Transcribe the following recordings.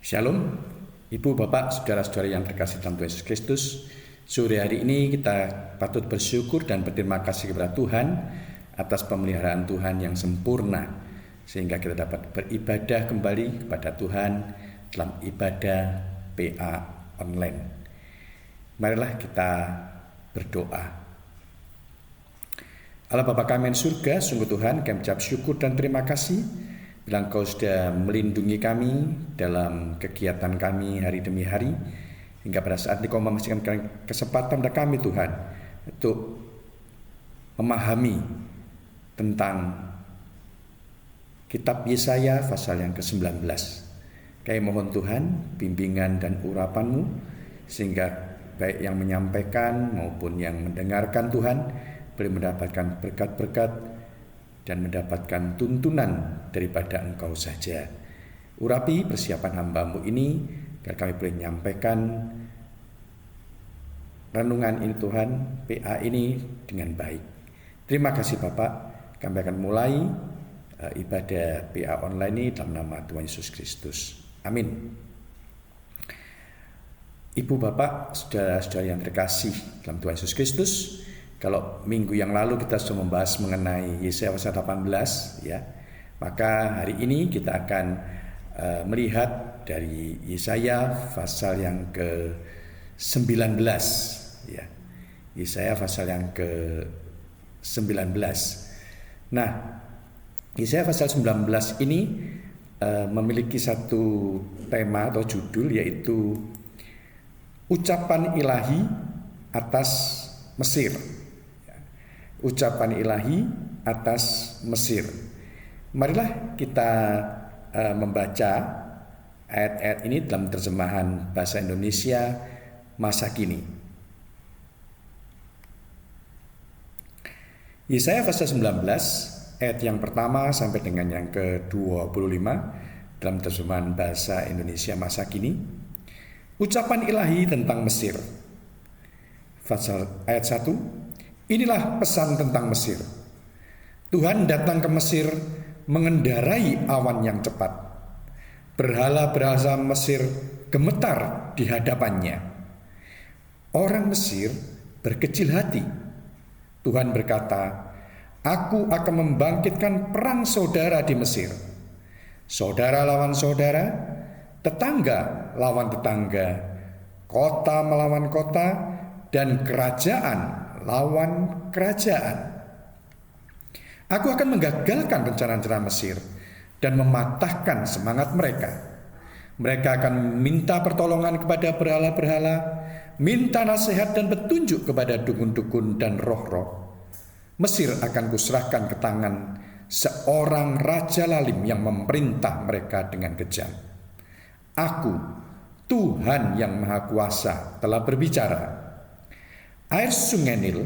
Shalom, Ibu, Bapak, Saudara-saudara yang terkasih dalam Tuhan Yesus Kristus. Sore hari ini kita patut bersyukur dan berterima kasih kepada Tuhan atas pemeliharaan Tuhan yang sempurna, sehingga kita dapat beribadah kembali kepada Tuhan dalam ibadah PA online. Marilah kita berdoa. Allah Bapa kami di surga, sungguh Tuhan kami ucap syukur dan terima kasih bila Engkau sudah melindungi kami dalam kegiatan kami hari demi hari, hingga pada saat Engkau memasihkan kesempatan pada kami Tuhan untuk memahami tentang kitab Yesaya pasal yang ke-19. Kami mohon Tuhan bimbingan dan urapan-Mu, sehingga baik yang menyampaikan maupun yang mendengarkan Tuhan boleh mendapatkan berkat-berkat dan mendapatkan tuntunan daripada Engkau saja. Urapi persiapan hamba-Mu ini, agar kami boleh menyampaikan renungan ini Tuhan, PA ini dengan baik. Terima kasih Bapak, kami akan mulai ibadah PA online ini dalam nama Tuhan Yesus Kristus. Amin. Ibu, Bapak, saudara-saudara yang terkasih dalam Tuhan Yesus Kristus, kalau minggu yang lalu kita sudah membahas mengenai Yesaya pasal 18, ya, maka hari ini kita akan melihat dari Yesaya pasal yang ke-19, ya. Yesaya pasal yang ke-19. Nah, Yesaya pasal 19 ini memiliki satu tema atau judul, yaitu ucapan ilahi atas Mesir. Ucapan ilahi atas Mesir. Marilah kita membaca ayat-ayat ini dalam terjemahan bahasa Indonesia masa kini. Yesaya pasal 19 ayat yang pertama sampai dengan yang ke-25 dalam terjemahan bahasa Indonesia masa kini. Ucapan ilahi tentang Mesir. Pasal ayat 1. Inilah pesan tentang Mesir. Tuhan datang ke Mesir mengendarai awan yang cepat. Berhala-berhala Mesir gemetar di hadapannya. Orang Mesir berkecil hati. Tuhan berkata, "Aku akan membangkitkan perang saudara di Mesir. Saudara lawan saudara, tetangga lawan tetangga, kota melawan kota, dan kerajaan lawan kerajaan. Aku akan menggagalkan rencana-rencana Mesir dan mematahkan semangat mereka. Mereka akan minta pertolongan kepada berhala-berhala, minta nasihat dan petunjuk kepada dukun-dukun dan roh-roh. Mesir akan kuserahkan ke tangan seorang raja lalim yang memerintah mereka dengan kejam. Aku, Tuhan yang Maha Kuasa, telah berbicara. Air sungai Nil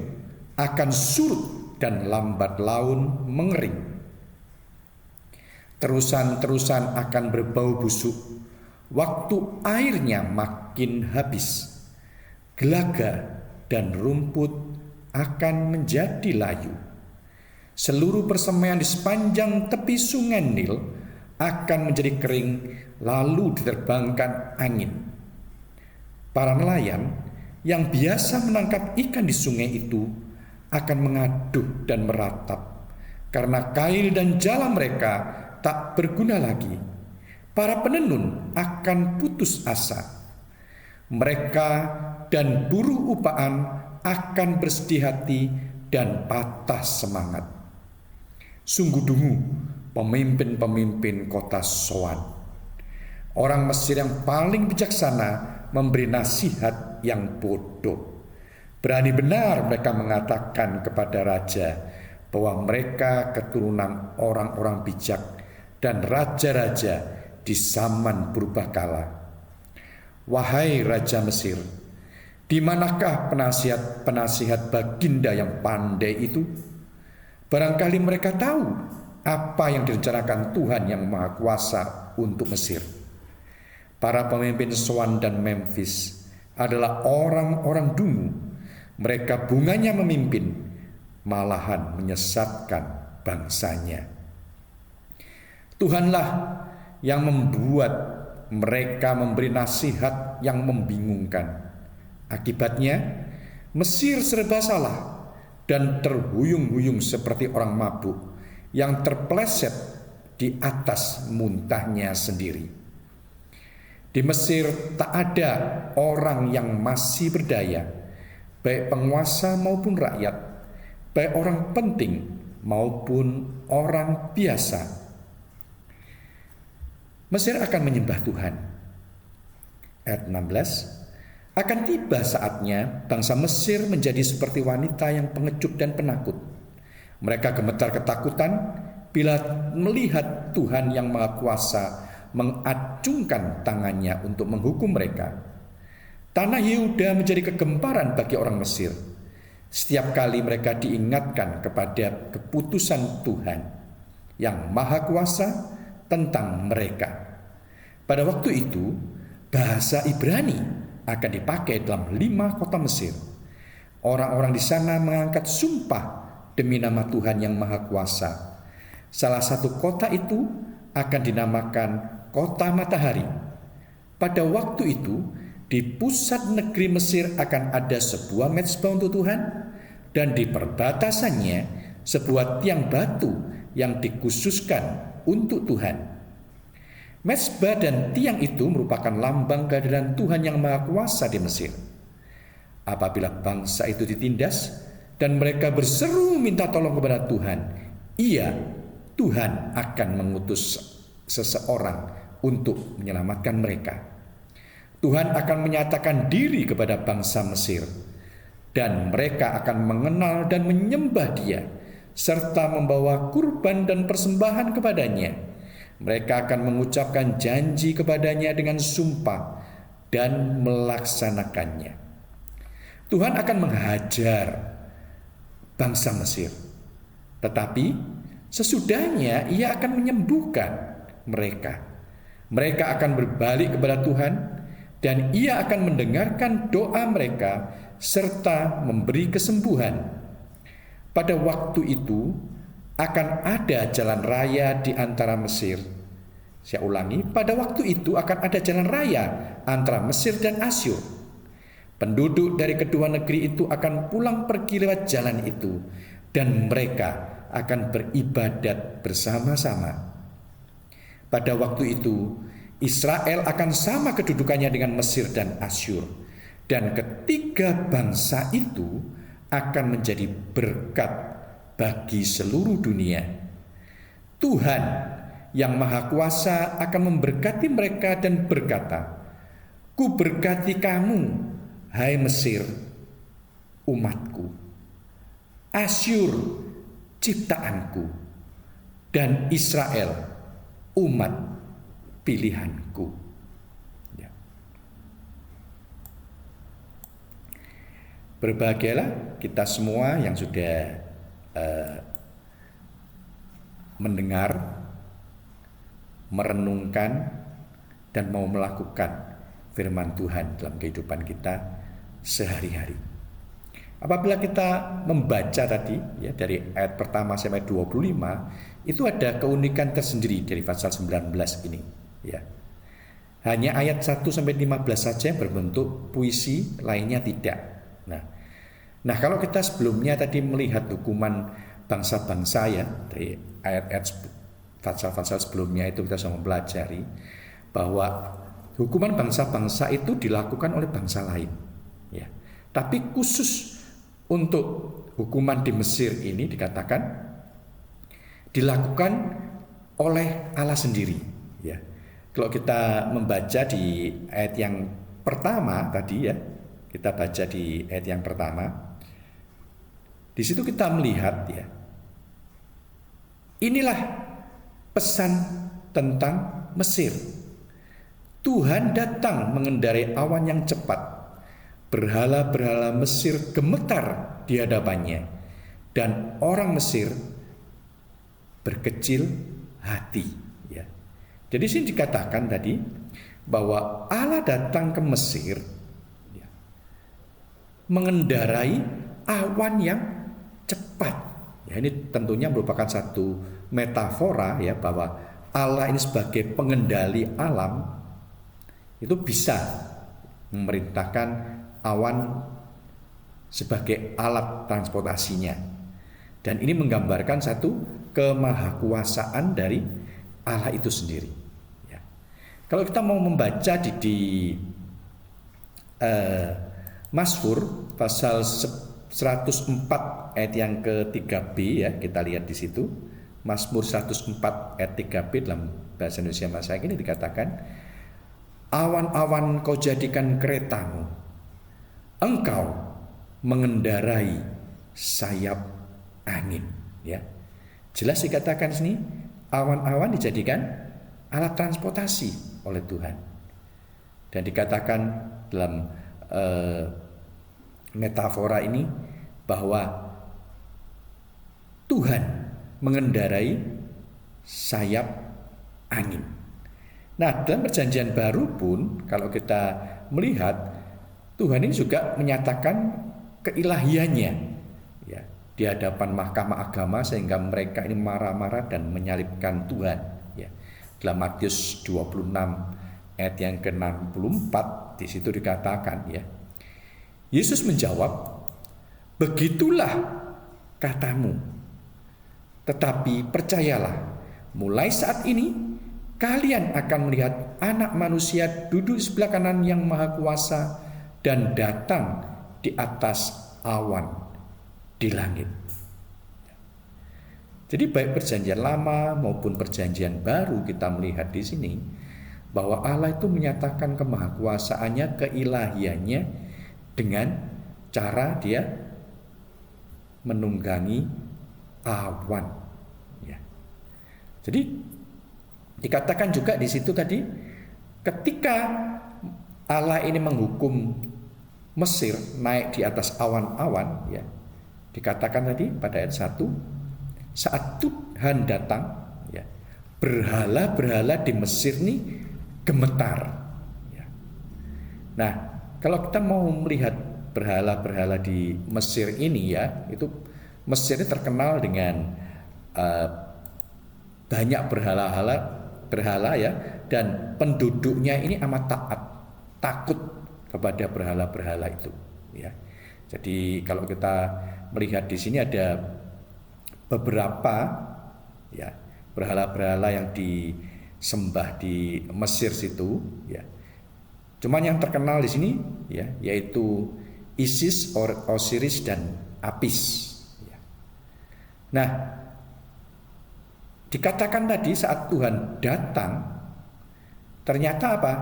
akan surut dan lambat laun mengering. Terusan-terusan akan berbau busuk waktu airnya makin habis. Gelaga dan rumput akan menjadi layu. Seluruh persemaian di sepanjang tepi sungai Nil akan menjadi kering lalu diterbangkan angin. Para nelayan yang biasa menangkap ikan di sungai itu akan mengaduh dan meratap, karena kail dan jala mereka tak berguna lagi. Para penenun akan putus asa. Mereka dan buruh upaan akan bersedih hati dan patah semangat. Sungguh dungu pemimpin-pemimpin kota Soan. Orang Mesir yang paling bijaksana memberi nasihat yang bodoh. Berani benar mereka mengatakan kepada raja bahwa mereka keturunan orang-orang bijak dan raja-raja di zaman purbakala. Wahai Raja Mesir, di manakah penasihat-penasihat baginda yang pandai itu? Barangkali mereka tahu apa yang direncanakan Tuhan yang Maha Kuasa untuk Mesir. Para pemimpin Soan dan Memphis adalah orang-orang dungu. Mereka bunganya memimpin, malahan menyesatkan bangsanya. Tuhanlah yang membuat mereka memberi nasihat yang membingungkan. Akibatnya, Mesir serba salah dan terhuyung-huyung seperti orang mabuk yang terpeleset di atas muntahnya sendiri. Di Mesir tak ada orang yang masih berdaya, baik penguasa maupun rakyat, baik orang penting maupun orang biasa. Mesir akan menyembah Tuhan. Ayat 16, akan tiba saatnya bangsa Mesir menjadi seperti wanita yang pengecut dan penakut. Mereka gemetar ketakutan bila melihat Tuhan yang Maha Kuasa mengacungkan tangannya untuk menghukum mereka. Tanah Yehuda menjadi kegemparan bagi orang Mesir. Setiap kali mereka diingatkan kepada keputusan Tuhan yang Maha Kuasa tentang mereka. Pada waktu itu, bahasa Ibrani akan dipakai dalam 5 kota Mesir. Orang-orang di sana mengangkat sumpah demi nama Tuhan yang Maha Kuasa. Salah satu kota itu akan dinamakan Kota Matahari. Pada waktu itu, di pusat negeri Mesir akan ada sebuah mezbah untuk Tuhan, dan di perbatasannya sebuah tiang batu yang dikhususkan untuk Tuhan. Mezbah dan tiang itu merupakan lambang kehadiran Tuhan yang Maha Kuasa di Mesir. Apabila bangsa itu ditindas dan mereka berseru minta tolong kepada Tuhan, Tuhan akan mengutus seseorang untuk menyelamatkan mereka. Tuhan akan menyatakan diri kepada bangsa Mesir, dan mereka akan mengenal dan menyembah Dia, serta membawa kurban dan persembahan kepadanya. Mereka akan mengucapkan janji kepadanya dengan sumpah dan melaksanakannya. Tuhan akan menghajar bangsa Mesir, tetapi sesudahnya Ia akan menyembuhkan mereka. Mereka akan berbalik kepada Tuhan, dan Ia akan mendengarkan doa mereka serta memberi kesembuhan. Pada waktu itu akan ada jalan raya di antara Mesir. Saya ulangi, pada waktu itu akan ada jalan raya antara Mesir dan Asyur. Penduduk dari kedua negeri itu akan pulang pergi lewat jalan itu, dan mereka akan beribadat bersama-sama. Pada waktu itu, Israel akan sama kedudukannya dengan Mesir dan Asyur, dan ketiga bangsa itu akan menjadi berkat bagi seluruh dunia. Tuhan yang Maha Kuasa akan memberkati mereka dan berkata, "Ku berkati kamu, hai Mesir, umatku, Asyur, ciptaanku, dan Israel, umat pilihanku." Ya. Berbahagialah kita semua yang sudah mendengar, merenungkan, dan mau melakukan firman Tuhan dalam kehidupan kita sehari-hari. Apabila kita membaca tadi ya dari ayat pertama sampai 25, itu ada keunikan tersendiri dari pasal 19 ini ya. Hanya ayat 1 sampai 15 saja berbentuk puisi, lainnya tidak. Nah, kalau kita sebelumnya tadi melihat hukuman bangsa-bangsa ya, dari ayat-ayat pasal-pasal sebelumnya itu kita sudah mempelajari bahwa hukuman bangsa-bangsa itu dilakukan oleh bangsa lain ya. Tapi khusus untuk hukuman di Mesir ini dikatakan dilakukan oleh Allah sendiri ya. Kalau kita membaca di ayat yang pertama tadi ya, kita baca di ayat yang pertama, di situ kita melihat ya, inilah pesan tentang Mesir. Tuhan datang mengendarai awan yang cepat. Berhala-berhala Mesir gemetar di hadapannya, dan orang Mesir berkecil hati. Ya. Jadi sini dikatakan tadi bahwa Allah datang ke Mesir ya, mengendarai awan yang cepat. Ya, ini tentunya merupakan satu metafora ya, bahwa Allah ini sebagai pengendali alam itu bisa memerintahkan awan sebagai alat transportasinya. Dan ini menggambarkan satu kemahakuasaan dari Allah itu sendiri. Ya. Kalau kita mau membaca di Mazmur pasal 104 ayat yang ke-3b, ya, kita lihat di situ. Mazmur 104 ayat 3b dalam bahasa Indonesia masa kini dikatakan, awan-awan kau jadikan keretamu, engkau mengendarai sayap angin. Ya, jelas dikatakan sini awan-awan dijadikan alat transportasi oleh Tuhan. Dan dikatakan dalam metafora ini bahwa Tuhan mengendarai sayap angin. Nah, dalam perjanjian baru pun kalau kita melihat, Tuhan ini juga menyatakan keilahiannya, ya, di hadapan mahkamah agama, sehingga mereka ini marah-marah dan menyalibkan Tuhan. Ya. Dalam Matius 26 ayat yang ke-64 di situ dikatakan, ya, Yesus menjawab, begitulah katamu, tetapi percayalah, mulai saat ini kalian akan melihat Anak Manusia duduk di sebelah kanan Yang Maha Kuasa dan datang di atas awan di langit. Jadi baik perjanjian lama maupun perjanjian baru kita melihat di sini bahwa Allah itu menyatakan kemahakuasaannya, keilahiannya dengan cara Dia menunggangi awan. Ya. Jadi dikatakan juga di situ tadi, ketika Allah ini menghukum Mesir naik di atas awan-awan, ya, dikatakan tadi pada ayat 1, saat Tuhan datang, ya, berhala-berhala di Mesir ini gemetar. Ya. Nah, kalau kita mau melihat berhala-berhala di Mesir ini, ya, itu Mesir ini terkenal dengan banyak berhala, ya, dan penduduknya ini amat taat, takut kepada berhala-berhala itu, ya. Jadi kalau kita melihat di sini ada beberapa, ya, berhala-berhala yang disembah di Mesir situ, ya. Cuman yang terkenal di sini, ya, yaitu Isis, Osiris, dan Apis. Ya. Nah, dikatakan tadi saat Tuhan datang, ternyata apa?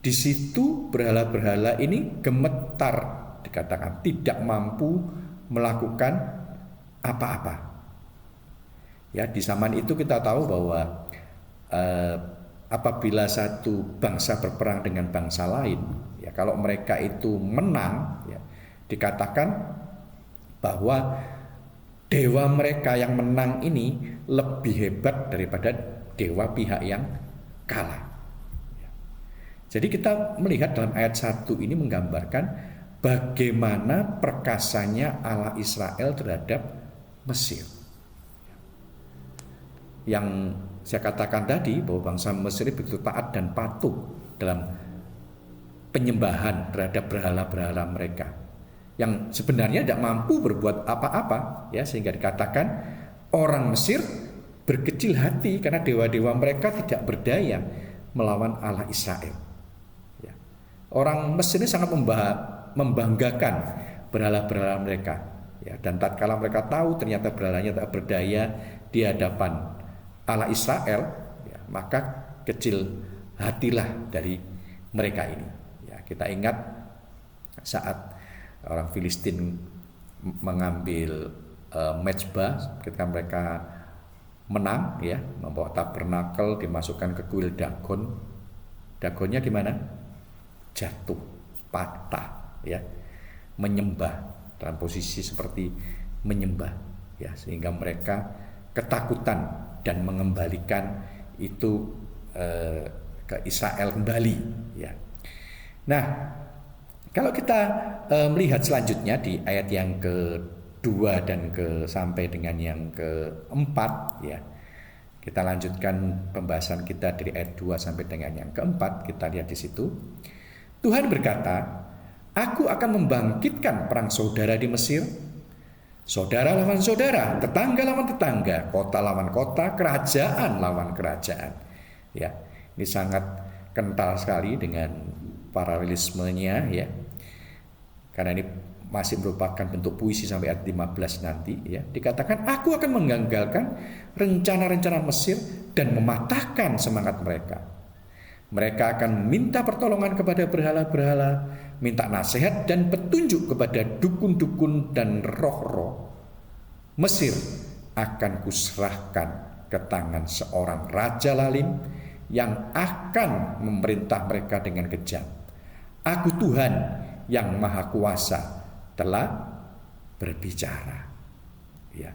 Di situ berhala-berhala ini gemetar, dikatakan tidak mampu melakukan apa-apa. Ya, di zaman itu kita tahu bahwa apabila satu bangsa berperang dengan bangsa lain, ya, kalau mereka itu menang, ya, dikatakan bahwa dewa mereka yang menang ini lebih hebat daripada dewa pihak yang kalah. Jadi kita melihat dalam ayat 1 ini menggambarkan bagaimana perkasanya Allah Israel terhadap Mesir. Yang saya katakan tadi bahwa bangsa Mesir begitu taat dan patuh dalam penyembahan terhadap berhala-berhala mereka, yang sebenarnya tidak mampu berbuat apa-apa, ya, sehingga dikatakan orang Mesir berkecil hati karena dewa-dewa mereka tidak berdaya melawan Allah Israel. Ya. Orang Mesir ini sangat membanggakan berhala-berhala mereka, ya, dan tatkala mereka tahu ternyata berhalanya tak berdaya di hadapan Allah Israel, ya, maka kecil hatilah dari mereka ini. Ya, kita ingat saat orang Filistin mengambil Mezbah, ketika mereka menang, ya, membawa tabernakel dimasukkan ke kuil Dagon. Dagonnya gimana? Jatuh, patah, ya, menyembah dalam posisi seperti menyembah, ya, sehingga mereka ketakutan dan mengembalikan itu ke Israel kembali, ya. Nah, kalau kita melihat selanjutnya di ayat yang ke-2 dan sampai dengan yang ke-4, ya, Kita lanjutkan pembahasan kita dari ayat 2 sampai dengan yang keempat. Kita lihat di situ. Tuhan berkata, aku akan membangkitkan perang saudara di Mesir. Saudara lawan saudara, tetangga lawan tetangga, kota lawan kota, kerajaan lawan kerajaan. Ya, ini sangat kental sekali dengan paralelismenya ya. Karena ini masih merupakan bentuk puisi sampai ayat 15 nanti ya. Dikatakan aku akan menggagalkan rencana-rencana Mesir dan mematahkan semangat mereka. Mereka akan minta pertolongan kepada berhala-berhala, minta nasihat dan petunjuk kepada dukun-dukun dan roh-roh. Mesir akan kuserahkan ke tangan seorang raja lalim yang akan memerintah mereka dengan kejam. Aku Tuhan yang Maha Kuasa telah berbicara. Ya.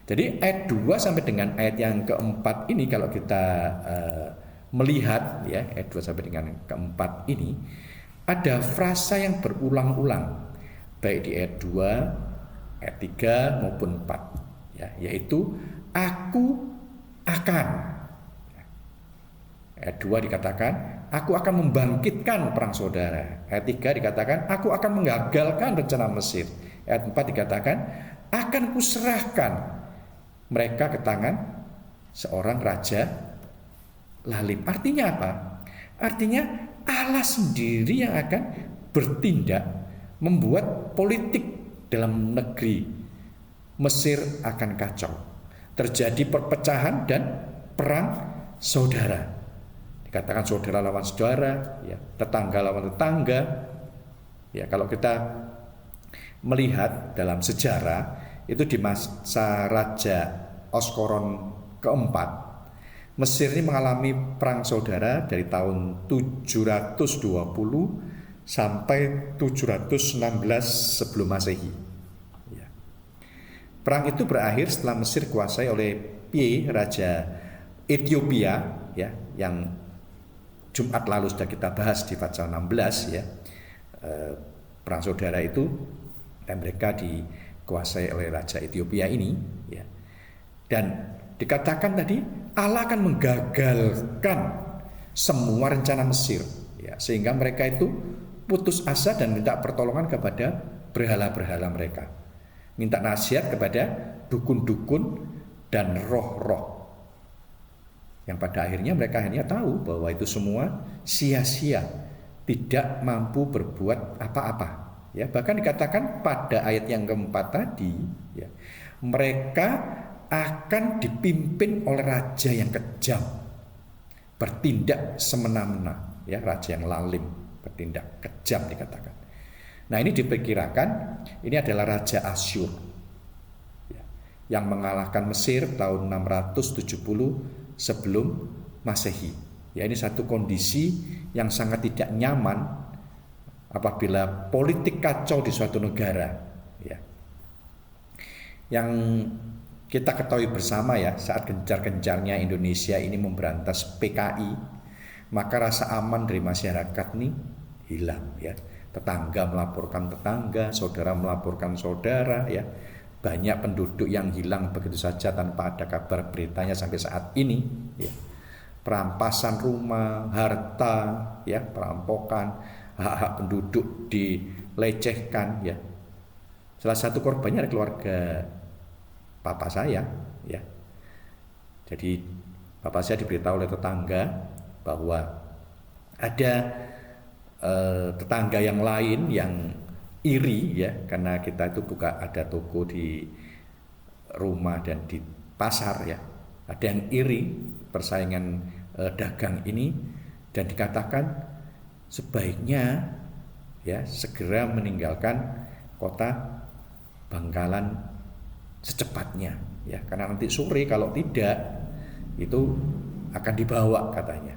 Jadi ayat 2 sampai dengan ayat yang keempat ini kalau kita melihat ya, ayat 2 sampai dengan keempat ini ada frasa yang berulang-ulang baik di ayat 2, ayat 3 maupun 4 ya, yaitu aku akan. Ayat 2 dikatakan aku akan membangkitkan perang saudara. Ayat 3 dikatakan aku akan menggagalkan rencana Mesir. Ayat 4 dikatakan akan kuserahkan mereka ke tangan seorang raja lalim. Artinya apa? Artinya Allah sendiri yang akan bertindak membuat politik dalam negeri Mesir akan kacau. Terjadi perpecahan dan perang saudara. Dikatakan saudara lawan saudara, ya, tetangga lawan tetangga. Ya, kalau kita melihat dalam sejarah itu di masa Raja Oskoron keempat, Mesir ini mengalami perang saudara dari tahun 720 sampai 716 sebelum Masehi. Ya. Perang itu berakhir setelah Mesir kuasai oleh Pye, Raja Ethiopia, ya, yang Jumat lalu sudah kita bahas di pasal 16 ya. Perang saudara itu dan mereka dikuasai oleh Raja Ethiopia ini ya. Dan dikatakan tadi Allah akan menggagalkan semua rencana Mesir ya, sehingga mereka itu putus asa dan minta pertolongan kepada berhala-berhala mereka. Minta nasihat kepada dukun-dukun dan roh-roh. Yang pada akhirnya mereka hanya tahu bahwa itu semua sia-sia, tidak mampu berbuat apa-apa. Ya, bahkan dikatakan pada ayat yang keempat tadi, ya, mereka akan dipimpin oleh raja yang kejam, bertindak semena-mena, ya, raja yang lalim, bertindak kejam dikatakan. Nah, ini diperkirakan ini adalah Raja Asyur, ya, yang mengalahkan Mesir tahun 670 sebelum Masehi. Ya, ini satu kondisi yang sangat tidak nyaman apabila politik kacau di suatu negara. Ya. Yang kita ketahui bersama ya, saat gencar-gencarnya Indonesia ini memberantas PKI, maka rasa aman dari masyarakat ini hilang. Ya. Tetangga melaporkan tetangga, saudara melaporkan saudara. Ya. Banyak penduduk yang hilang begitu saja tanpa ada kabar beritanya sampai saat ini ya. Perampasan rumah, harta ya, perampokan, hak-hak penduduk dilecehkan ya. Salah satu korbannya adalah keluarga papa saya ya. Jadi papa saya diberitahu oleh tetangga bahwa ada tetangga yang lain yang iri ya, karena kita itu ada toko di rumah dan di pasar ya. Ada yang iri persaingan dagang ini dan dikatakan sebaiknya ya segera meninggalkan kota Bangkalan secepatnya ya, karena nanti sore kalau tidak itu akan dibawa katanya.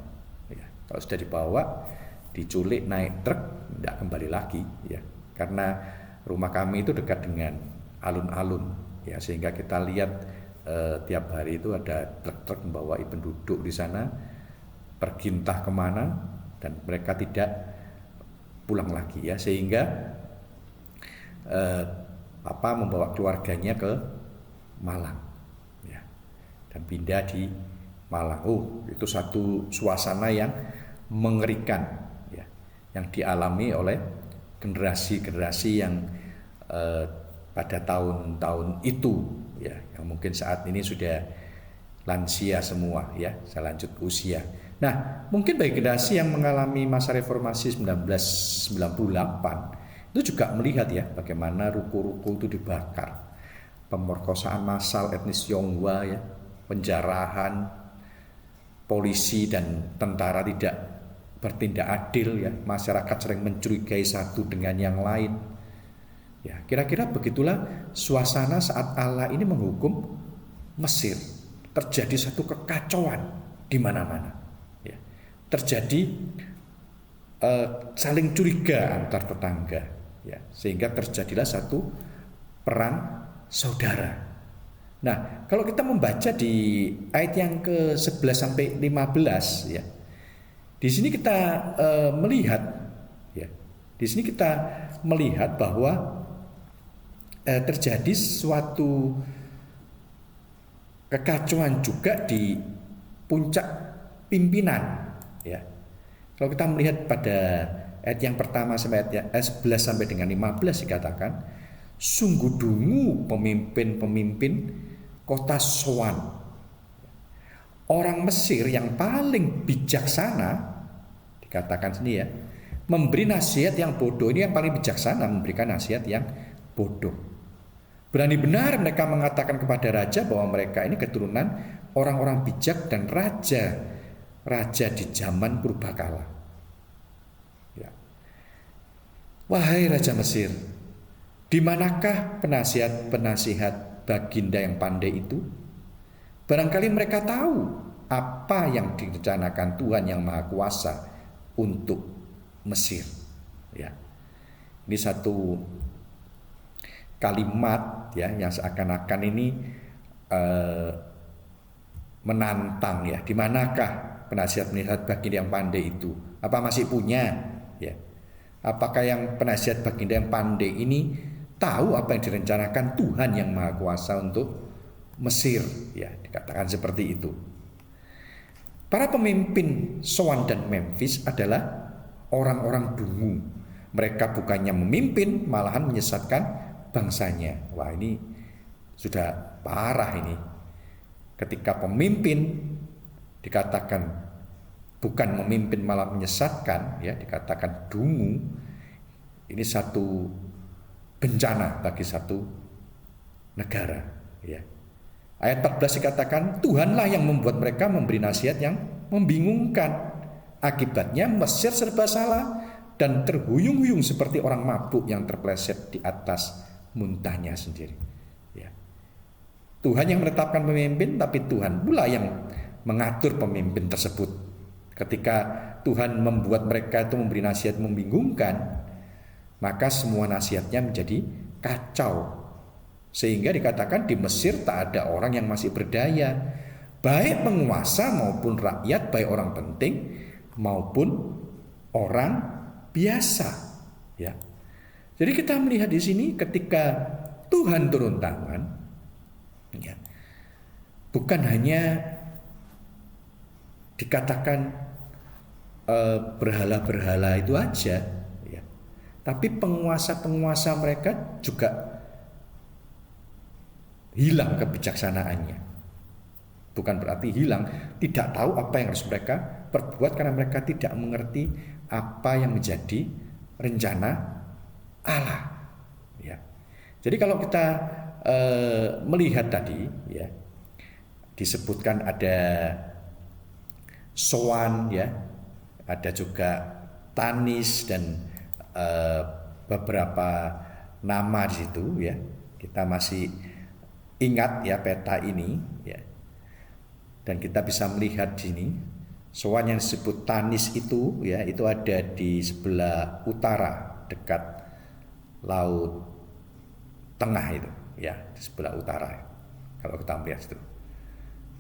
Ya, kalau sudah dibawa, diculik naik truk tidak kembali lagi ya. Karena rumah kami itu dekat dengan alun-alun ya, sehingga kita lihat tiap hari itu ada truk-truk membawa penduduk di sana pergi entah kemana dan mereka tidak pulang lagi ya, sehingga Papa membawa keluarganya ke Malang ya. dan pindah di Malang. Itu satu suasana yang mengerikan ya, yang dialami oleh generasi-generasi yang pada tahun-tahun itu ya, yang mungkin saat ini sudah lansia semua ya, saya lanjut usia. Nah, mungkin bagi generasi yang mengalami masa reformasi 1998 itu juga melihat ya bagaimana ruko-ruko itu dibakar, pemerkosaan massal etnis Tionghoa ya, penjarahan, polisi dan tentara tidak bertindak adil ya, masyarakat sering mencurigai satu dengan yang lain. Ya, kira-kira begitulah suasana saat Allah ini menghukum Mesir. Terjadi satu kekacauan di mana-mana. Ya, terjadi saling curiga antar tetangga. Ya, sehingga terjadilah satu perang saudara. Nah, kalau kita membaca di ayat yang ke-11 sampai 15 ya. Di sini kita melihat ya. Di sini kita melihat bahwa terjadi suatu kekacauan juga di puncak pimpinan ya. Kalau kita melihat pada ayat yang pertama sampai ayat 11 sampai dengan 15 dikatakan, sungguh dungu pemimpin-pemimpin kota Soan. Orang Mesir yang paling bijaksana, dikatakan sini ya, memberi nasihat yang bodoh. Ini yang paling bijaksana memberikan nasihat yang bodoh. Berani benar mereka mengatakan kepada raja bahwa mereka ini keturunan orang-orang bijak dan raja di zaman purbakala. Ya. Wahai Raja Mesir, di manakah penasihat-penasihat baginda yang pandai itu? Barangkali mereka tahu apa yang direncanakan Tuhan yang Maha Kuasa untuk Mesir. Ya. Ini satu kalimat ya yang seakan-akan ini menantang ya. Di manakah penasihat-penasihat baginda yang pandai itu? Apa masih punya? Ya. Apakah yang penasihat baginda yang pandai ini tahu apa yang direncanakan Tuhan yang Maha Kuasa untuk Mesir? Ya, dikatakan seperti itu. Para pemimpin Soan dan Memphis adalah orang-orang dungu. Mereka bukannya memimpin, malahan menyesatkan bangsanya. Wah, ini sudah parah ini. Ketika pemimpin dikatakan bukan memimpin malah menyesatkan, ya dikatakan dungu. Ini satu bencana bagi satu negara. Ya. Ayat 14 dikatakan Tuhanlah yang membuat mereka memberi nasihat yang membingungkan. Akibatnya Mesir serba salah dan terhuyung-huyung seperti orang mabuk yang terpleset di atas muntahnya sendiri. Ya. Tuhan yang menetapkan pemimpin, tapi Tuhan pula yang mengatur pemimpin tersebut. Ketika Tuhan membuat mereka itu memberi nasihat membingungkan, maka semua nasihatnya menjadi kacau. Sehingga dikatakan di Mesir tak ada orang yang masih berdaya, baik penguasa maupun rakyat, baik orang penting maupun orang biasa. Ya. Jadi kita melihat di sini ketika Tuhan turun tangan, ya, bukan hanya dikatakan berhala-berhala itu aja, ya, tapi penguasa-penguasa mereka juga hilang kebijaksanaannya. Bukan berarti hilang, tidak tahu apa yang harus mereka perbuat karena mereka tidak mengerti apa yang menjadi rencana Allah. Ya. Jadi kalau kita melihat tadi, ya, disebutkan ada Soan, ya, ada juga Tanis dan beberapa nama di situ, ya. Kita masih ingat ya peta ini, ya. Dan kita bisa melihat di sini Soan yang disebut Tanis itu, ya, itu ada di sebelah utara dekat Laut Tengah itu, ya, di sebelah utara. Kalau kita melihat itu,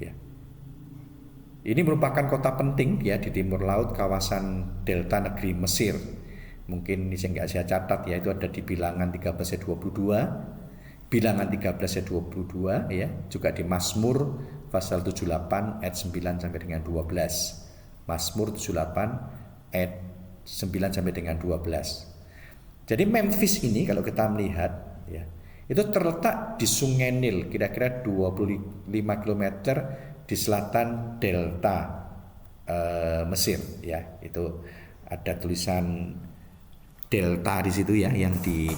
ya. Ini merupakan kota penting ya di timur laut kawasan delta negeri Mesir. Mungkin ini saya nggak saya catat ya, itu ada di bilangan 13 ayat 22, bilangan 13 ayat 22 ya, juga di Mazmur pasal 78 ayat 9 sampai dengan 12. Mazmur 78 ayat 9 sampai dengan 12. Jadi Memphis ini kalau kita melihat ya, itu terletak di Sungai Nil, kira-kira 25 km di selatan delta Mesir ya. Itu ada tulisan delta di situ ya, yang di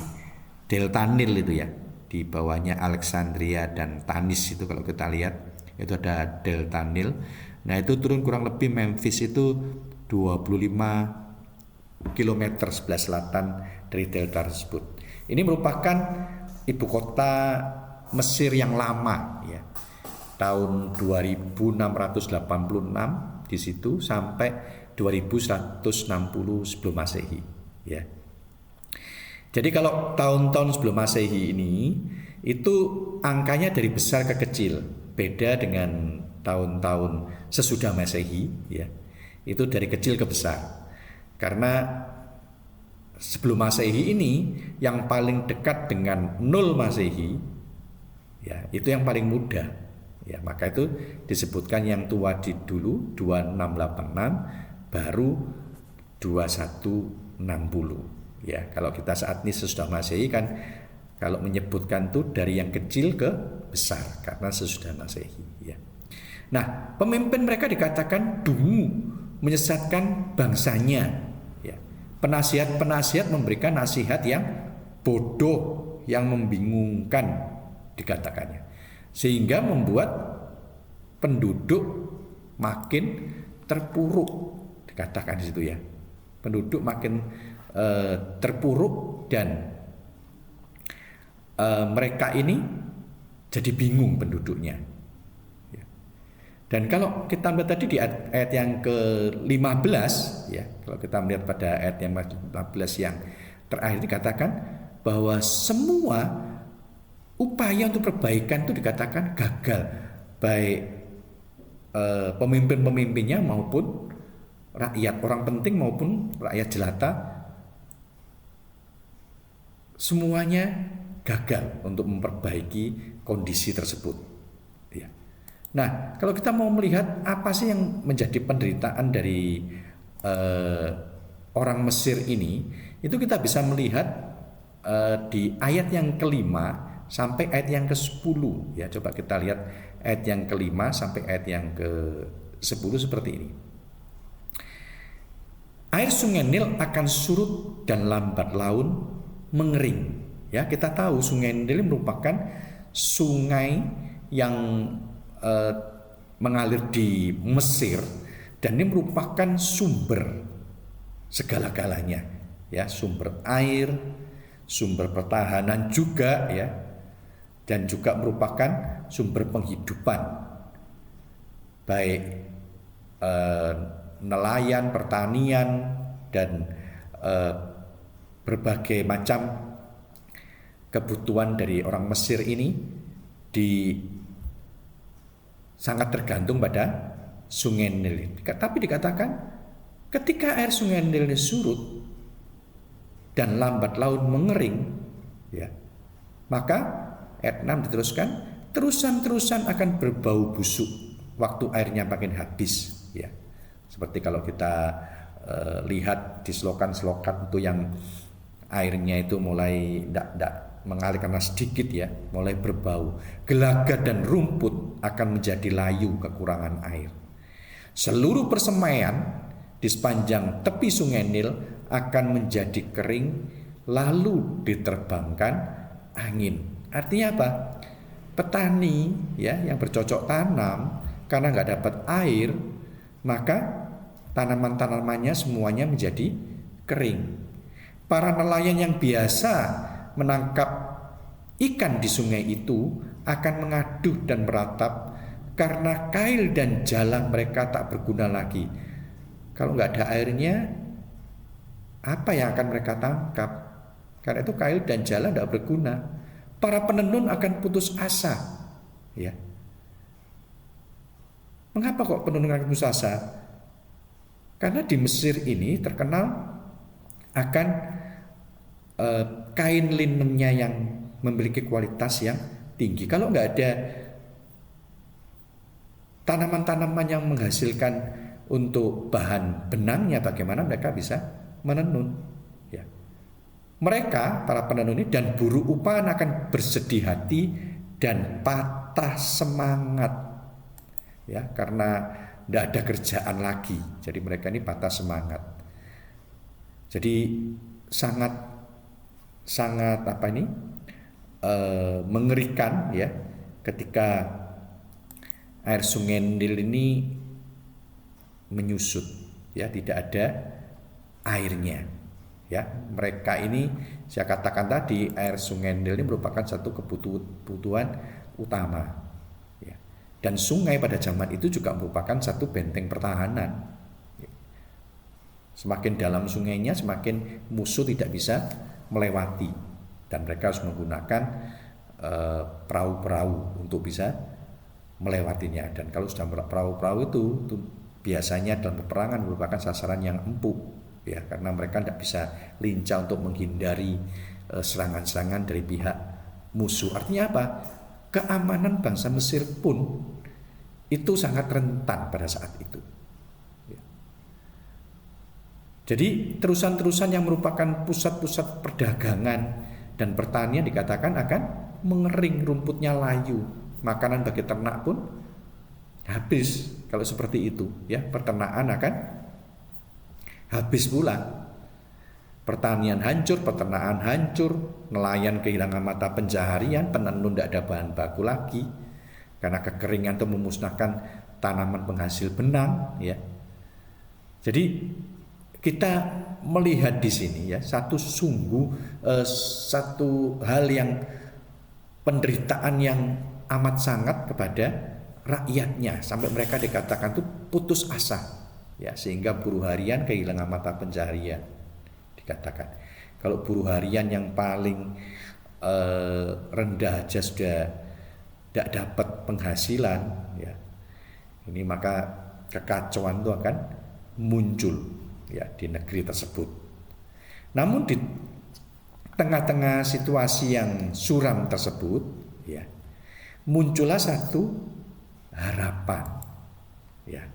delta Nil itu ya. Di bawahnya Alexandria dan Tanis itu kalau kita lihat itu ada delta Nil. Nah, itu turun kurang lebih Memphis itu 25 km sebelah selatan dari delta tersebut. Ini merupakan ibu kota Mesir yang lama ya. Tahun 2686 di situ sampai 2160 sebelum Masehi ya. Jadi kalau tahun-tahun sebelum Masehi ini itu angkanya dari besar ke kecil, beda dengan tahun-tahun sesudah Masehi ya. Itu dari kecil ke besar. Karena sebelum Masehi ini yang paling dekat dengan 0 Masehi ya, itu yang paling muda. Ya, maka itu disebutkan yang tua di dulu 2686 baru 2160. Ya, kalau kita saat ini sesudah Masehi kan kalau menyebutkan itu dari yang kecil ke besar karena sesudah Masehi ya. Nah, pemimpin mereka dikatakan dungu, menyesatkan bangsanya ya. Penasihat-penasihat memberikan nasihat yang bodoh, yang membingungkan dikatakannya, sehingga membuat penduduk makin terpuruk dikatakan di situ ya. Penduduk makin terpuruk dan mereka ini jadi bingung penduduknya. Dan kalau kita melihat tadi di ayat yang ke-15 ya, kalau kita melihat pada ayat yang 15 yang terakhir dikatakan bahwa semua upaya untuk perbaikan itu dikatakan gagal, baik pemimpin-pemimpinnya maupun rakyat, orang penting maupun rakyat jelata, semuanya gagal untuk memperbaiki kondisi tersebut ya. Nah, kalau kita mau melihat apa sih yang menjadi penderitaan dari orang Mesir ini, itu kita bisa melihat di ayat yang kelima sampai ayat yang ke-10 ya. Coba kita lihat ayat yang kelima sampai ayat yang ke-10 seperti ini. Air sungai Nil akan surut dan lambat laun mengering. Ya, kita tahu sungai Nil merupakan sungai yang mengalir di Mesir dan ini merupakan sumber segala-galanya ya, sumber air, sumber pertahanan juga ya, dan juga merupakan sumber penghidupan baik nelayan, pertanian dan berbagai macam kebutuhan dari orang Mesir ini sangat tergantung pada sungai Nil. Tapi dikatakan ketika air sungai Nil surut dan lambat laun mengering ya, maka ayat 6 diteruskan, terusan-terusan akan berbau busuk waktu airnya makin habis ya. Seperti kalau kita lihat di selokan-selokan itu yang airnya itu mulai tidak mengalir karena sedikit ya, mulai berbau. Gelagat dan rumput akan menjadi layu kekurangan air. Seluruh persemaian di sepanjang tepi sungai Nil akan menjadi kering lalu diterbangkan angin. Artinya apa? Petani ya yang bercocok tanam karena nggak dapat air, maka tanaman-tanamannya semuanya menjadi kering. Para nelayan yang biasa menangkap ikan di sungai itu akan mengaduh dan meratap karena kail dan jalang mereka tak berguna lagi. Kalau nggak ada airnya, apa yang akan mereka tangkap? Karena itu kail dan jalang tidak berguna. Para penenun akan putus asa. Ya. Mengapa kok penenun akan putus asa? Karena di Mesir ini terkenal akan kain linennya yang memiliki kualitas yang tinggi. Kalau nggak ada tanaman-tanaman yang menghasilkan untuk bahan benangnya, bagaimana mereka bisa menenun. Ya. Mereka, para penenun ini dan buruh upahan akan bersedih hati dan patah semangat, ya, karena tidak ada kerjaan lagi. Jadi mereka ini patah semangat. Jadi sangat mengerikan, ya, ketika air sungai Nil ini menyusut, ya, tidak ada airnya, ya. Mereka ini, saya katakan tadi, air sungai Nil ini merupakan satu kebutuhan utama, ya. Dan sungai pada zaman itu juga merupakan satu benteng pertahanan. Semakin dalam sungainya, semakin musuh tidak bisa melewati, dan mereka harus menggunakan perahu-perahu untuk bisa melewatinya. Dan kalau sudah perahu-perahu itu biasanya dalam peperangan merupakan sasaran yang empuk, ya, karena mereka tidak bisa lincah untuk menghindari serangan-serangan dari pihak musuh. Artinya apa? Keamanan bangsa Mesir pun itu sangat rentan pada saat itu. Jadi terusan-terusan yang merupakan pusat-pusat perdagangan dan pertanian dikatakan akan mengering, rumputnya layu, makanan bagi ternak pun habis. Kalau seperti itu, ya, peternakan akan habis pula. Pertanian hancur, peternakan hancur, nelayan kehilangan mata pencaharian, penenun tidak ada bahan baku lagi karena kekeringan itu memusnahkan tanaman penghasil benang, ya. Jadi kita melihat di sini, ya, satu hal yang penderitaan yang amat sangat kepada rakyatnya, sampai mereka dikatakan itu putus asa, ya, sehingga buruh harian kehilangan mata pencaharian. Dikatakan kalau buruh harian yang paling rendah aja sudah tidak dapat penghasilan, ya, ini maka kekacauan itu akan muncul, ya, di negeri tersebut. Namun di tengah-tengah situasi yang suram tersebut, ya, muncullah satu harapan, ya.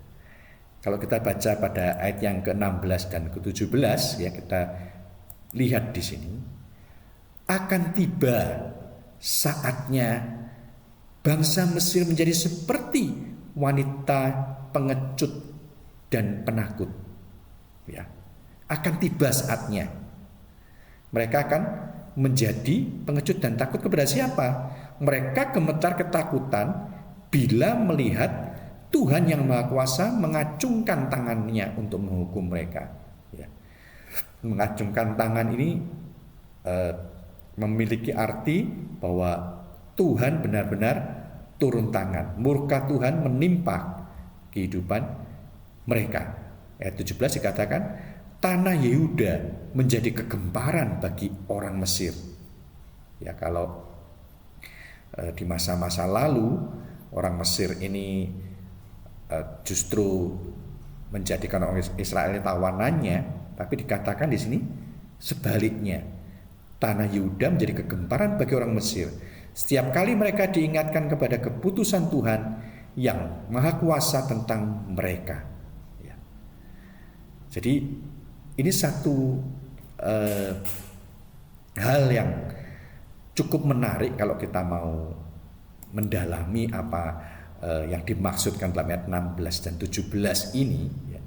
Kalau kita baca pada ayat yang ke-16 dan ke-17, ya, kita lihat di sini, akan tiba saatnya bangsa Mesir menjadi seperti wanita pengecut dan penakut. Ya, akan tiba saatnya mereka akan menjadi pengecut dan takut kepada siapa? Mereka gemetar ketakutan bila melihat Tuhan yang Maha Kuasa mengacungkan tangannya untuk menghukum mereka. Ya. Mengacungkan tangan ini memiliki arti bahwa Tuhan benar-benar turun tangan. Murka Tuhan menimpa kehidupan mereka. Ayat 17 dikatakan, tanah Yehuda menjadi kegemparan bagi orang Mesir. Ya, kalau di masa-masa lalu orang Mesir ini justru menjadikan orang Israel tawanannya, tapi dikatakan di sini sebaliknya. Tanah Yehuda menjadi kegemparan bagi orang Mesir. Setiap kali mereka diingatkan kepada keputusan Tuhan yang Maha Kuasa tentang mereka. Ya. Jadi ini satu hal yang cukup menarik kalau kita mau mendalami apa yang dimaksudkan dalam ayat 16 dan 17 ini, ya,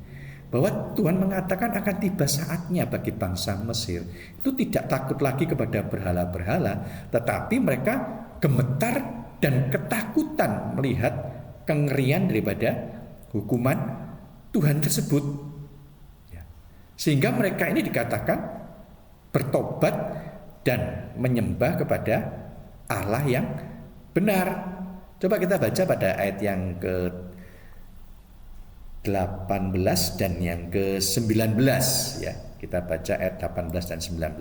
bahwa Tuhan mengatakan akan tiba saatnya bagi bangsa Mesir itu tidak takut lagi kepada berhala-berhala, tetapi mereka gemetar dan ketakutan melihat kengerian daripada hukuman Tuhan tersebut, ya. Sehingga mereka ini dikatakan bertobat dan menyembah kepada Allah yang benar. Coba kita baca pada ayat yang ke-18 dan yang ke-19, ya. Kita baca ayat 18 dan 19.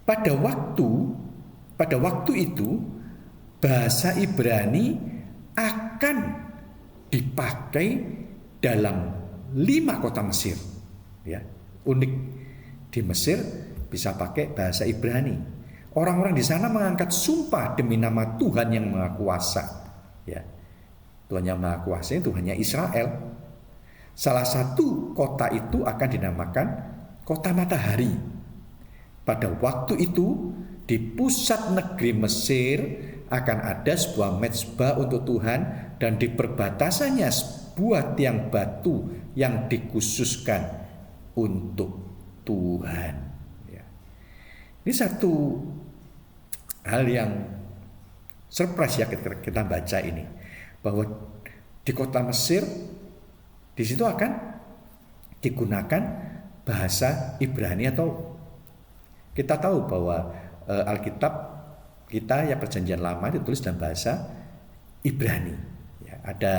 Pada waktu itu bahasa Ibrani akan dipakai dalam 5 kota Mesir, ya. Unik, di Mesir bisa pakai bahasa Ibrani. orang-orang di sana mengangkat sumpah demi nama Tuhan yang Maha Kuasa. Ya, Tuhan yang Maha Kuasa itu Tuhannya Israel. Salah satu kota itu akan dinamakan kota matahari. Pada waktu itu di pusat negeri Mesir akan ada sebuah mezbah untuk Tuhan, dan di perbatasannya sebuah tiang batu yang dikhususkan untuk Tuhan. Ya. Ini satu hal yang surprise ya kita baca ini, bahwa di kota Mesir di situ akan digunakan bahasa Ibrani, atau kita tahu bahwa Alkitab kita ya Perjanjian Lama ditulis dalam bahasa Ibrani. Ya, ada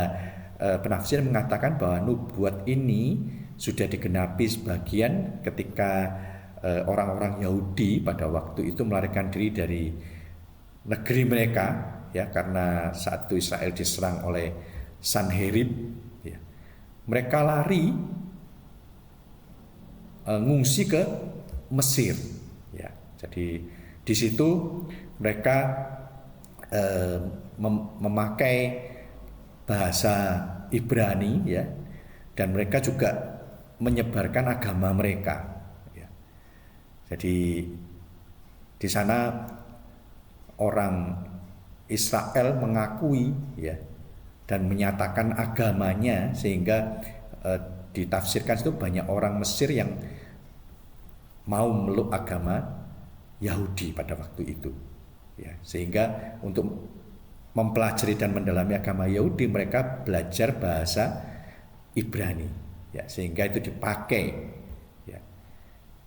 penafsir mengatakan bahwa nubuat ini sudah digenapi sebagian ketika orang-orang Yahudi pada waktu itu melarikan diri dari negeri mereka, ya, karena saat itu Israel diserang oleh Sanherib, ya, mereka lari ngungsi ke Mesir, ya. Jadi di situ mereka memakai bahasa Ibrani, ya, dan mereka juga menyebarkan agama mereka. Ya. Jadi di sana orang Israel mengakui, ya, dan menyatakan agamanya, sehingga ditafsirkan itu banyak orang Mesir yang mau meluk agama Yahudi pada waktu itu, ya, sehingga untuk mempelajari dan mendalami agama Yahudi mereka belajar bahasa Ibrani, ya, sehingga itu dipakai, ya.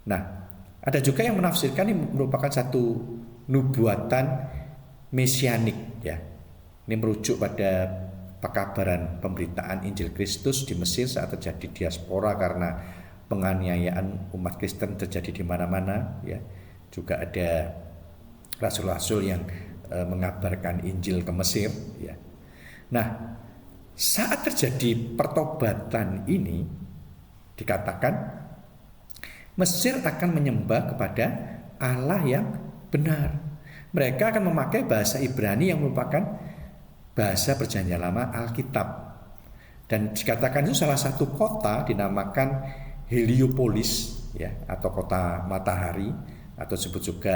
Nah, ada juga yang menafsirkan ini merupakan satu nubuatan mesianik, ya. Ini merujuk pada pekabaran pemberitaan Injil Kristus di Mesir saat terjadi diaspora karena penganiayaan umat Kristen terjadi di mana-mana, ya. Juga ada rasul-rasul yang mengabarkan Injil ke Mesir, ya. Nah, saat terjadi pertobatan ini dikatakan Mesir akan menyembah kepada Allah yang benar. Mereka akan memakai bahasa Ibrani yang merupakan bahasa Perjanjian Lama Alkitab. Dan dikatakan itu salah satu kota dinamakan Heliopolis, ya, atau kota matahari, atau disebut juga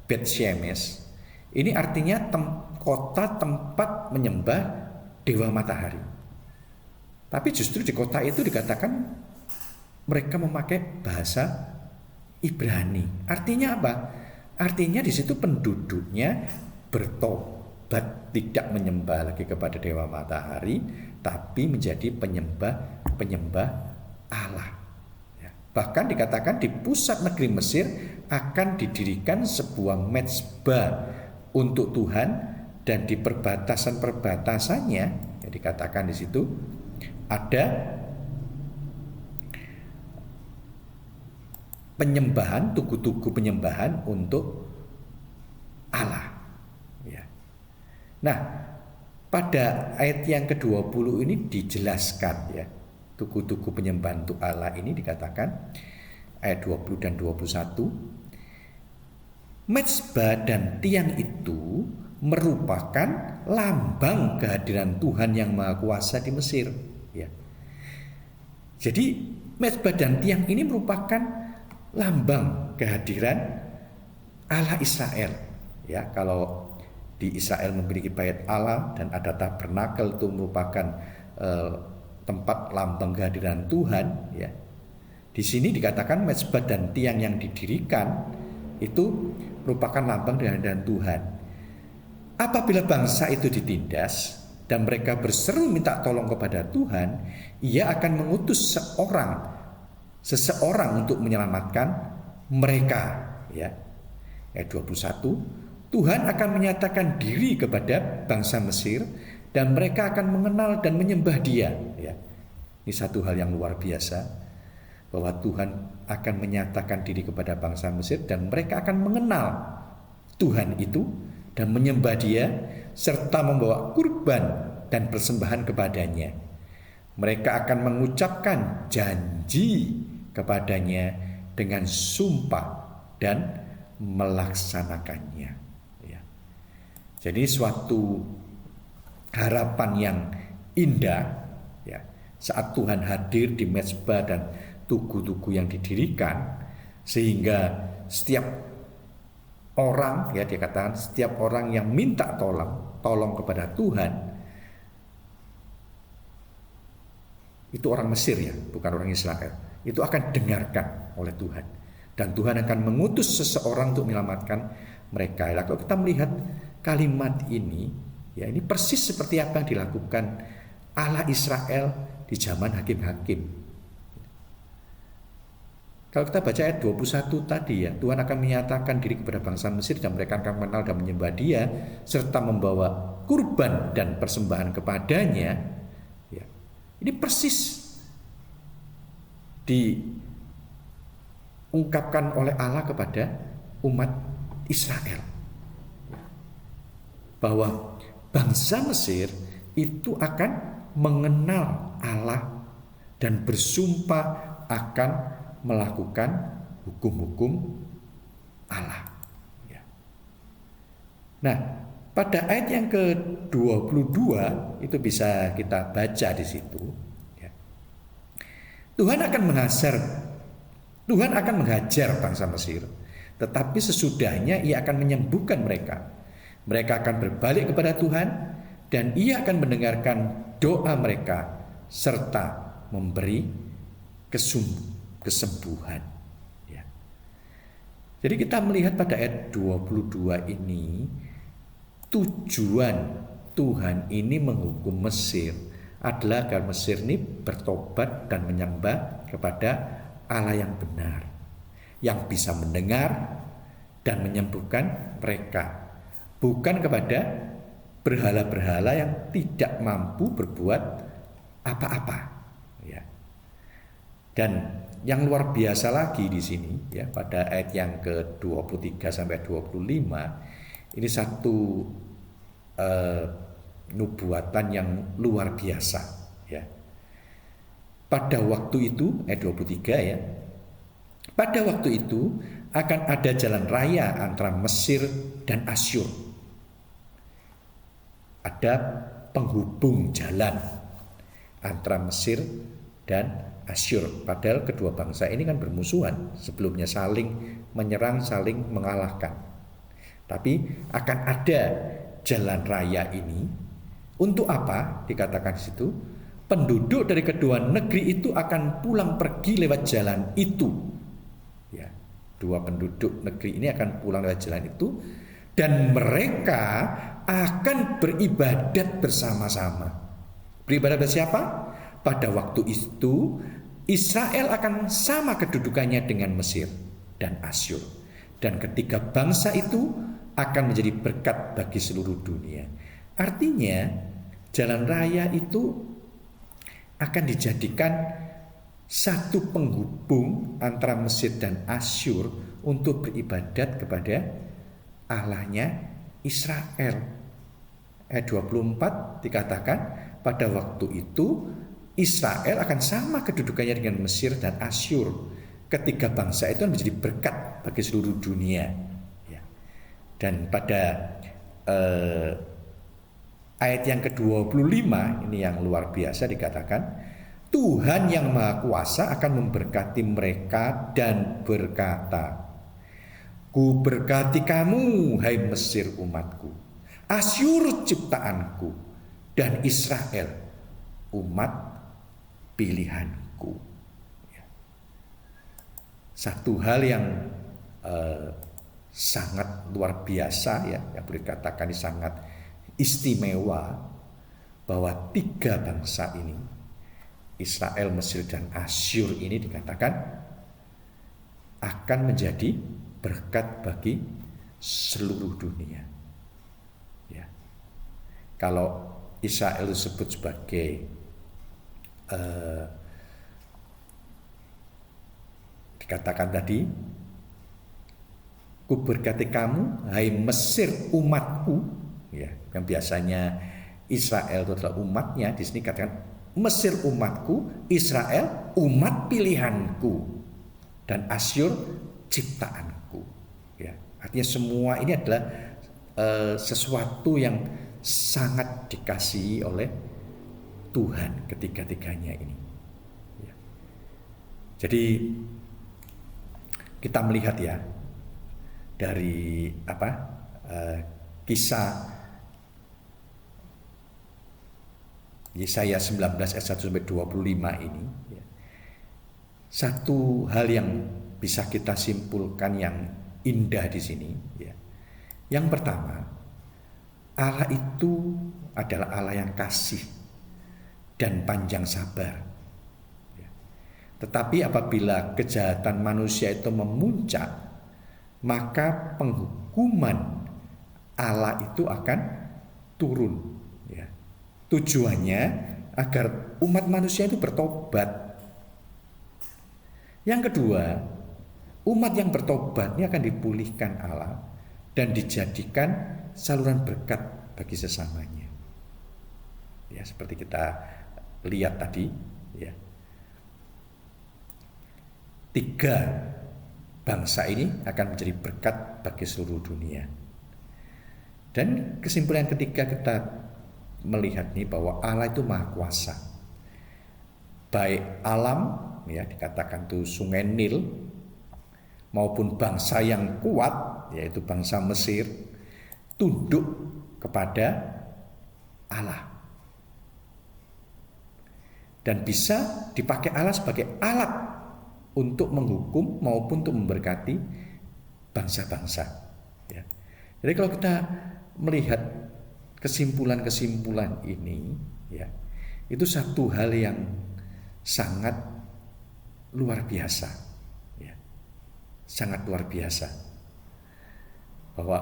Bet Shemesh. Ini artinya kota tempat menyembah dewa matahari. Tapi justru di kota itu dikatakan mereka memakai bahasa Ibrani. Artinya apa? Artinya di situ penduduknya bertobat, tidak menyembah lagi kepada dewa matahari, tapi menjadi penyembah Allah. Ya. Bahkan dikatakan di pusat negeri Mesir akan didirikan sebuah mezbah untuk Tuhan, dan di perbatasan-perbatasannya, ya, dikatakan di situ ada penyembahan, tugu-tugu penyembahan untuk Allah, ya. Nah, pada ayat yang ke-20 ini dijelaskan, ya, tugu-tugu penyembahan untuk Allah ini dikatakan ayat 20 dan 21, mezbah dan tiang itu merupakan lambang kehadiran Tuhan yang Maha Kuasa di Mesir, ya. Jadi mezbah dan tiang ini merupakan lambang kehadiran Allah Israel, ya. Kalau di Israel memiliki bait Allah dan ada tabernakel, itu merupakan tempat lambang kehadiran Tuhan, ya. Di sini dikatakan mezbah dan tiang yang didirikan itu merupakan lambang kehadiran Tuhan. Apabila bangsa itu ditindas dan mereka berseru minta tolong kepada Tuhan, Ia akan mengutus seseorang untuk menyelamatkan mereka, ya. Ayat 21, Tuhan akan menyatakan diri kepada bangsa Mesir dan mereka akan mengenal dan menyembah Dia, ya. Ini satu hal yang luar biasa, bahwa Tuhan akan menyatakan diri kepada bangsa Mesir dan mereka akan mengenal Tuhan itu dan menyembah Dia serta membawa kurban dan persembahan kepadanya. Mereka akan mengucapkan janji kepadanya dengan sumpah dan melaksanakannya. Ya. Jadi suatu harapan yang indah ya, saat Tuhan hadir di mezbah dan tugu-tugu yang didirikan, sehingga setiap orang, ya dikatakan setiap orang yang minta tolong kepada Tuhan, itu orang Mesir ya, bukan orang Israel, itu akan dengarkan oleh Tuhan, dan Tuhan akan mengutus seseorang untuk menyelamatkan mereka. Lalu kita melihat kalimat ini, ya ini persis seperti apa yang dilakukan Allah Israel di zaman hakim-hakim. Kalau kita baca ayat 21 tadi ya, Tuhan akan menyatakan diri kepada bangsa Mesir dan mereka akan mengenal dan menyembah Dia serta membawa kurban dan persembahan kepadanya. Ya. Ini persis diungkapkan oleh Allah kepada umat Israel, bahwa bangsa Mesir itu akan mengenal Allah dan bersumpah akan melakukan hukum-hukum Allah. Ya. Nah, pada ayat yang ke-22 itu bisa kita baca di situ. Ya. Tuhan akan menghajar bangsa Mesir, tetapi sesudahnya Ia akan menyembuhkan mereka. Mereka akan berbalik kepada Tuhan dan Ia akan mendengarkan doa mereka serta memberi kesembuhan. Ya. Jadi kita melihat pada ayat 22 ini, tujuan Tuhan ini menghukum Mesir adalah agar Mesir ini bertobat dan menyembah kepada Allah yang benar, yang bisa mendengar dan menyembuhkan mereka, bukan kepada berhala-berhala yang tidak mampu berbuat apa-apa. Ya. Dan yang luar biasa lagi di sini ya, pada ayat yang ke-23 sampai 25 ini satu nubuatan yang luar biasa ya. Pada waktu itu ayat 23 ya. Pada waktu itu akan ada jalan raya antara Mesir dan Asyur. Ada penghubung jalan antara Mesir dan Asyur. Padahal kedua bangsa ini kan bermusuhan, sebelumnya saling menyerang, saling mengalahkan. Tapi akan ada jalan raya ini untuk apa? Dikatakan di situ, penduduk dari kedua negeri itu akan pulang pergi lewat jalan itu. Ya, dua penduduk negeri ini akan pulang lewat jalan itu, dan mereka akan beribadat bersama-sama. Beribadat bersama siapa? Pada waktu itu Israel akan sama kedudukannya dengan Mesir dan Asyur, dan ketiga bangsa itu akan menjadi berkat bagi seluruh dunia. Artinya jalan raya itu akan dijadikan satu penghubung antara Mesir dan Asyur untuk beribadat kepada Allahnya Israel. Ayat 24 dikatakan pada waktu itu Israel akan sama kedudukannya dengan Mesir dan Asyur. Ketiga bangsa itu menjadi berkat bagi seluruh dunia. Ya. Dan pada ayat yang ke-25 ini yang luar biasa dikatakan, Tuhan yang Maha Kuasa akan memberkati mereka dan berkata, Ku berkati kamu, hai Mesir umatku, Asyur ciptaanku, dan Israel umat pilihanku. Satu hal yang sangat luar biasa ya, yang boleh dikatakan sangat istimewa, bahwa tiga bangsa ini, Israel, Mesir, dan Asyur ini dikatakan akan menjadi berkat bagi seluruh dunia. Ya. Kalau Israel disebut sebagai dikatakan tadi, ku berkati kamu, hai Mesir umatku, ya, yang biasanya Israel itu adalah umatnya, di sini katakan Mesir umatku, Israel umat pilihanku, dan Asyur ciptaanku. Ya. Artinya semua ini adalah sesuatu yang sangat dikasihi oleh Tuhan ketiga-tiganya ini. Ya. Jadi kita melihat ya dari kisah Yesaya 19 ayat 1 sampai 25 ini ya. Satu hal yang bisa kita simpulkan yang indah di sini ya. Yang pertama, Allah itu adalah Allah yang kasih dan panjang sabar. Ya. Tetapi apabila kejahatan manusia itu memuncak, maka penghukuman Allah itu akan turun. Ya. Tujuannya agar umat manusia itu bertobat. Yang kedua, umat yang bertobat ini akan dipulihkan Allah dan dijadikan saluran berkat bagi sesamanya. Ya, seperti kita lihat tadi, ya. 3 bangsa ini akan menjadi berkat bagi seluruh dunia. Dan kesimpulan ketiga kita melihat nih bahwa Allah itu maha kuasa. Baik alam, ya dikatakan tuh sungai Nil, maupun bangsa yang kuat, yaitu bangsa Mesir, tunduk kepada Allah. Dan bisa dipakai Allah sebagai alat untuk menghukum maupun untuk memberkati bangsa-bangsa. Ya. Jadi kalau kita melihat kesimpulan-kesimpulan ini, ya, itu satu hal yang sangat luar biasa, ya, sangat luar biasa, bahwa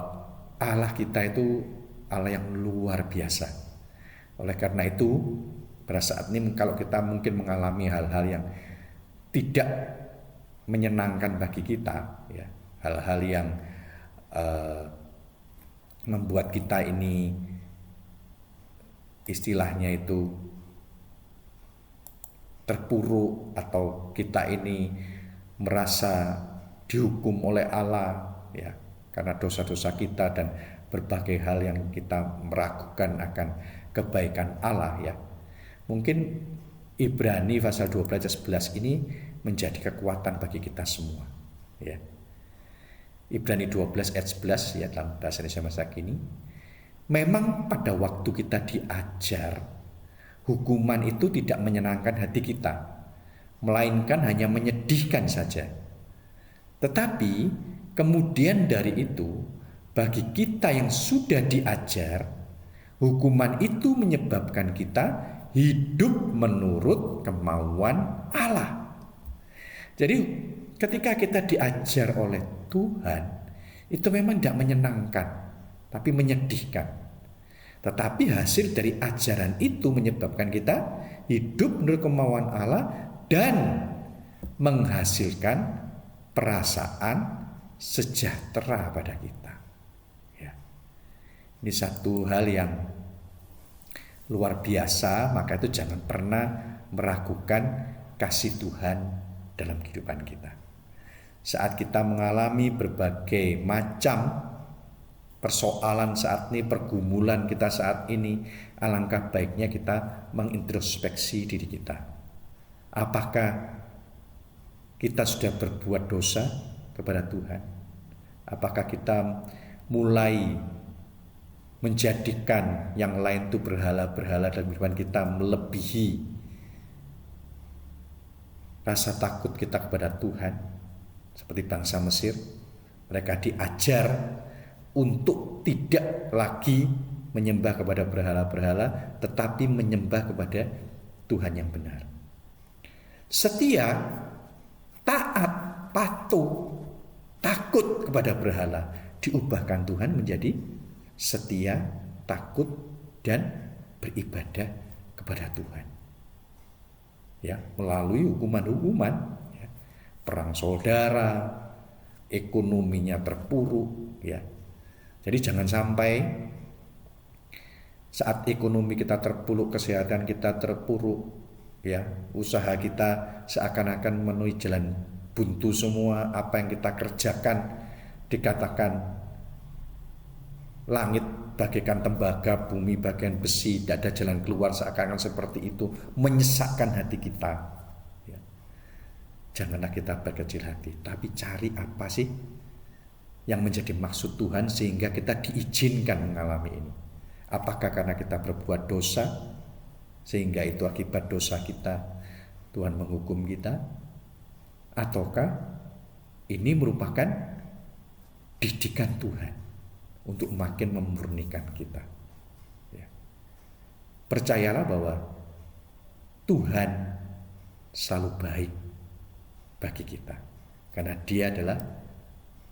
Allah kita itu Allah yang luar biasa. Oleh karena itu, pada saat ini kalau kita mungkin mengalami hal-hal yang tidak menyenangkan bagi kita, ya, hal-hal yang membuat kita ini istilahnya itu terpuruk, atau kita ini merasa dihukum oleh Allah, ya, karena dosa-dosa kita dan berbagai hal yang kita meragukan akan kebaikan Allah, ya. Mungkin Ibrani pasal 12 ayat 11 ini menjadi kekuatan bagi kita semua, ya. Ibrani 12 ayat 11 ya dalam bahasa Indonesia masa kini. Memang pada waktu kita diajar, hukuman itu tidak menyenangkan hati kita, melainkan hanya menyedihkan saja. Tetapi kemudian dari itu, bagi kita yang sudah diajar, hukuman itu menyebabkan kita hidup menurut kemauan Allah. Jadi ketika kita diajar oleh Tuhan, itu memang tidak menyenangkan, tapi menyedihkan. Tetapi hasil dari ajaran itu menyebabkan kita hidup menurut kemauan Allah dan menghasilkan perasaan sejahtera pada kita. Ya. Ini satu hal yang luar biasa, maka itu jangan pernah meragukan kasih Tuhan dalam kehidupan kita. Saat kita mengalami berbagai macam persoalan saat ini, pergumulan kita saat ini, alangkah baiknya kita mengintrospeksi diri kita. Apakah kita sudah berbuat dosa kepada Tuhan? Apakah kita mulai menjadikan yang lain itu berhala-berhala dalam kehidupan kita, melebihi rasa takut kita kepada Tuhan? Seperti bangsa Mesir, mereka diajar untuk tidak lagi menyembah kepada berhala-berhala, tetapi menyembah kepada Tuhan yang benar. Setia, taat, patuh, takut kepada berhala, diubahkan Tuhan menjadi setia, takut, dan beribadah kepada Tuhan. Ya, melalui hukuman-hukuman, ya, perang saudara, ekonominya terpuruk, ya. Jadi jangan sampai saat ekonomi kita terpuruk, kesehatan kita terpuruk, ya, usaha kita seakan-akan menuju jalan buntu semua, apa yang kita kerjakan dikatakan Langit bagaikan tembaga, bumi bagaikan besi, tidak ada jalan keluar, seakan-akan seperti itu, menyesakkan hati kita. Ya. Janganlah kita berkecil hati, tapi cari apa sih yang menjadi maksud Tuhan sehingga kita diizinkan mengalami ini. Apakah karena kita berbuat dosa, sehingga itu akibat dosa kita Tuhan menghukum kita? Ataukah ini merupakan didikan Tuhan untuk makin memurnikan kita? Ya. Percayalah bahwa Tuhan selalu baik bagi kita, karena Dia adalah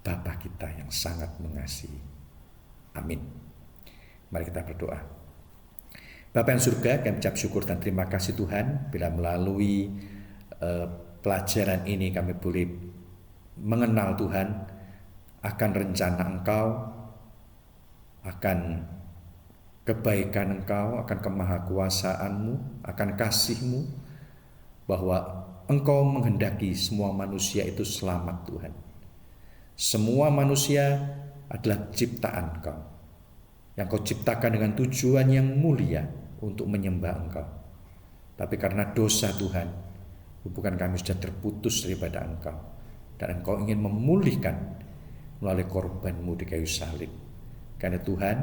Bapa kita yang sangat mengasihi. Amin. Mari kita berdoa. Bapa yang surga, kami ucap syukur dan terima kasih Tuhan bila melalui pelajaran ini kami boleh mengenal Tuhan, akan rencana Engkau, akan kebaikan Engkau, akan kemahakuasaan-Mu, akan kasih-Mu, bahwa Engkau menghendaki semua manusia itu selamat Tuhan. Semua manusia adalah ciptaan Engkau, yang Kau ciptakan dengan tujuan yang mulia untuk menyembah Engkau. Tapi karena dosa Tuhan, hubungan kami sudah terputus daripada Engkau, dan Engkau ingin memulihkan melalui korban-Mu di kayu salib. Karena Tuhan,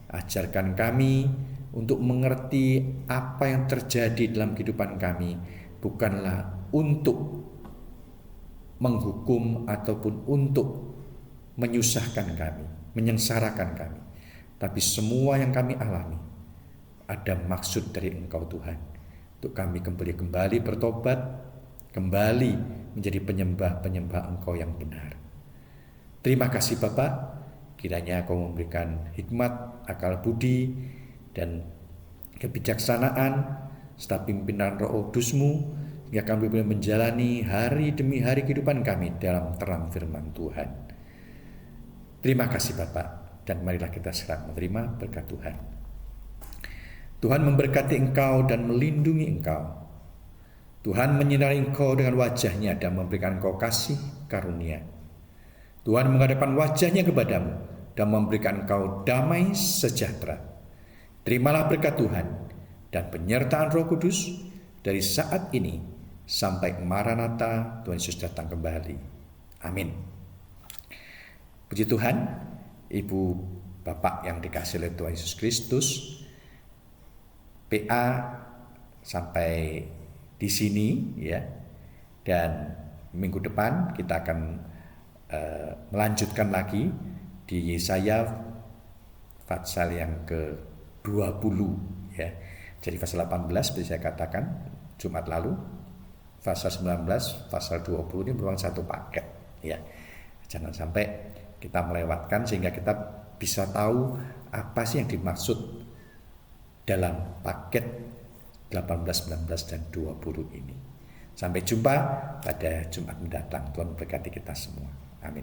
ajarkan kami untuk mengerti apa yang terjadi dalam kehidupan kami, bukanlah untuk menghukum ataupun untuk menyusahkan kami, menyengsarakan kami, tapi semua yang kami alami ada maksud dari Engkau Tuhan, untuk kami kembali bertobat, kembali menjadi penyembah-penyembah Engkau yang benar. Terima kasih Bapa, kiranya Kau memberikan hikmat, akal budi, dan kebijaksanaan serta pimpinan Roh Kudus-Mu, hingga kami boleh menjalani hari demi hari kehidupan kami dalam terang firman Tuhan. Terima kasih Bapak, dan marilah kita serah menerima berkat Tuhan. Tuhan memberkati engkau dan melindungi engkau. Tuhan menyinari engkau dengan wajah-Nya dan memberikan engkau kasih karunia. Tuhan menghadapkan wajah-Nya kepadamu dan memberikan engkau damai sejahtera. Terimalah berkat Tuhan dan penyertaan Roh Kudus dari saat ini sampai Maranatha, Tuhan Yesus datang kembali. Amin. Puji Tuhan, Ibu Bapak yang dikasihi oleh Tuhan Yesus Kristus, PA sampai di sini ya. Dan minggu depan kita akan melanjutkan lagi di Yesaya pasal yang ke-20 ya. Jadi pasal 18 seperti saya katakan Jumat lalu, pasal 19, pasal 20 ini merupakan satu paket ya. Jangan sampai kita melewatkan, sehingga kita bisa tahu apa sih yang dimaksud dalam paket 18, 19 dan 20 ini. Sampai jumpa pada Jumat mendatang. Tuhan memberkati kita semua. Amin.